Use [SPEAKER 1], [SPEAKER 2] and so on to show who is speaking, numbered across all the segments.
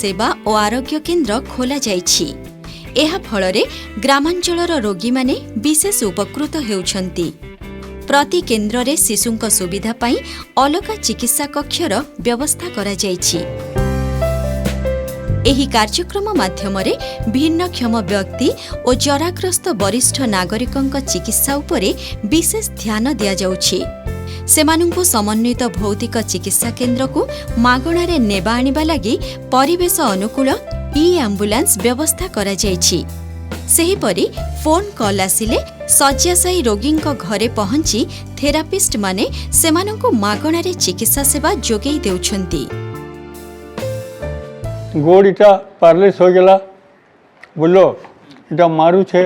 [SPEAKER 1] सेवा और आरोग्य केन्द्र खोल जाइछि। एहा फलरे ग्रामांचलर रोगी माने विशेष उपकृत हेउछन्ति। प्रति केन्द्र रे शिशुंक सुविधा पाई अलग चिकित्सा कक्षर व्यवस्था करा जाइछि। एही कार्यक्रम माध्यमरे भिन्नक्षम व्यक्ति और जराग्रस्त वरिष्ठ नागरिकंक चिकित्सा उपरे विशेष ध्यान दिया जाउछि। सेमानुंकु समन्वित भौतिक चिकित्सा केन्द्र को मागणारे नेबा आनिबा लागि परिवेश अनुकूल ई-एम्बुलेंस व्यवस्था करा जाइछि। सेहीपरि फोन कॉल आसिले शय्याशायी रोगींक घरे पहुंची थेरापिस्ट माने सेमानुंकु मागणारे चिकित्सा सेवा जोगेई देउछन्ति।
[SPEAKER 2] गोड़ इटा पारलिस हो गला बोलो इटा मारू छे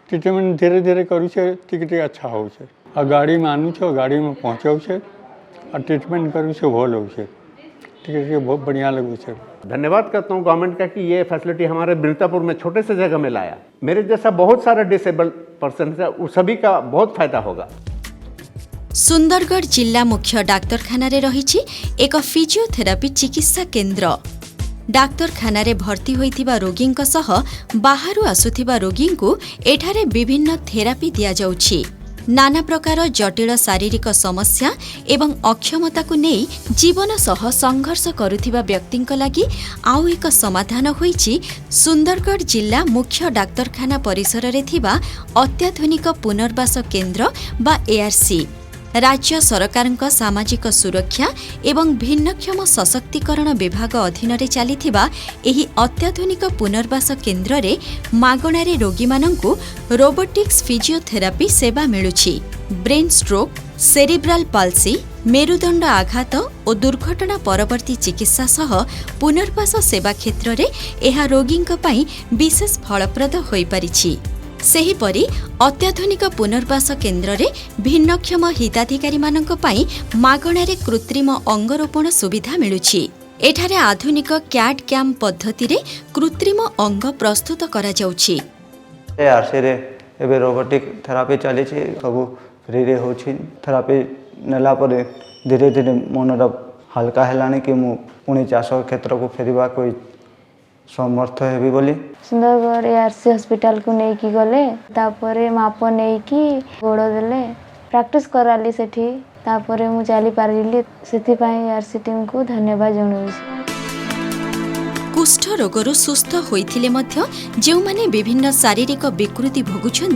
[SPEAKER 2] ट्रीटमेंट धीरे धीरे करू छे टिके अच्छा हो छे। आ गाड़ी में आनु छे गाड़ी में पहुँचाऊ छे और ट्रीटमेंट करू छे भल हो छे टिके बहुत बढ़िया लगू छे।
[SPEAKER 3] धन्यवाद करता हूँ गवर्नमेंट का कि ये फैसिलिटी हमारे बिरतापुर में छोटे से जगह में लाया। मेरे जैसा बहुत सारा डिसेबल्ड पर्सन है उस सभी का बहुत फायदा होगा।
[SPEAKER 1] सुंदरगढ़ जिला मुख्य डाक्तरखाना रे रहिछि एक फिजियोथेरापी चिकित्सा केन्द्र। डाक्तरखाना रे भर्ती होइथिबा रोगींक सह बाहरु आसुथिबा रोगींकु एठारे विभिन्न थेरापी दिया जाउछि। नाना प्रकार जटिल शारीरिक समस्या एवं अक्षमता को नहीं जीवन सह संघर्ष करुथिबा व्यक्तिंक लागि आउ एक समाधान होइछि सुंदरगढ़ जिला मुख्य डाक्तरखाना परिसर रे थिबा अत्याधुनिक पुनर्वास केन्द्र बा एआरसी। राज्य सरकारଙ୍କ सामाजिक सुरक्षा एवं भिन्नक्षम सशक्तिकरण विभाग अधीन रे चलीथिबा एही अत्याधुनिक पुनर्वास केन्द्र रे मागणारे रोगी मानंकु रोबोटिक्स फिजियोथेरापी सेवा मिलुछि। ब्रेन स्ट्रोक, सेरिब्राल पाल्सी, मेरुदंड आघात और दुर्घटना परवर्ती चिकित्सा सह पुनर्वास सेवा क्षेत्र रे एहा रोगींक पई विशेष फलप्रद होई परिछि। सेहीपरि अत्याधुनिक पुनर्वास केन्द्र रे भिन्नक्षम हिताधिकारी मानंक पई मागणारे कृत्रिम अंगरोपण सुविधा मिलुछि। एठारे आधुनिक कैट कैम पद्धति रे कृत्रिम अंग प्रस्तुत करा जाउछि।
[SPEAKER 4] आरसी रे एबे रोबोटिक थेरापी चली छी सब फ्री रे होछि। थेरापी नेला पर धीरे धीरे मनर हल्का हेलानी कि मु पुणी चाष क्षेत्र को फेरिबा कोई समर्थ हेबी बोली
[SPEAKER 5] सुंदरगढ़ एआरसी हॉस्पिटल को नहीं की गले तापरे माप नहीं की गोड़ देले प्रैक्टिस कराली सेठी तापरे मु चली पारिली सेति पई एआरसी टीम को धन्यवाद जणाउछि।
[SPEAKER 1] कुष्ठ रोगरु सुस्थ होइथिले मध्य जेउ माने विभिन्न शारीरिक विकृति भोगुछन्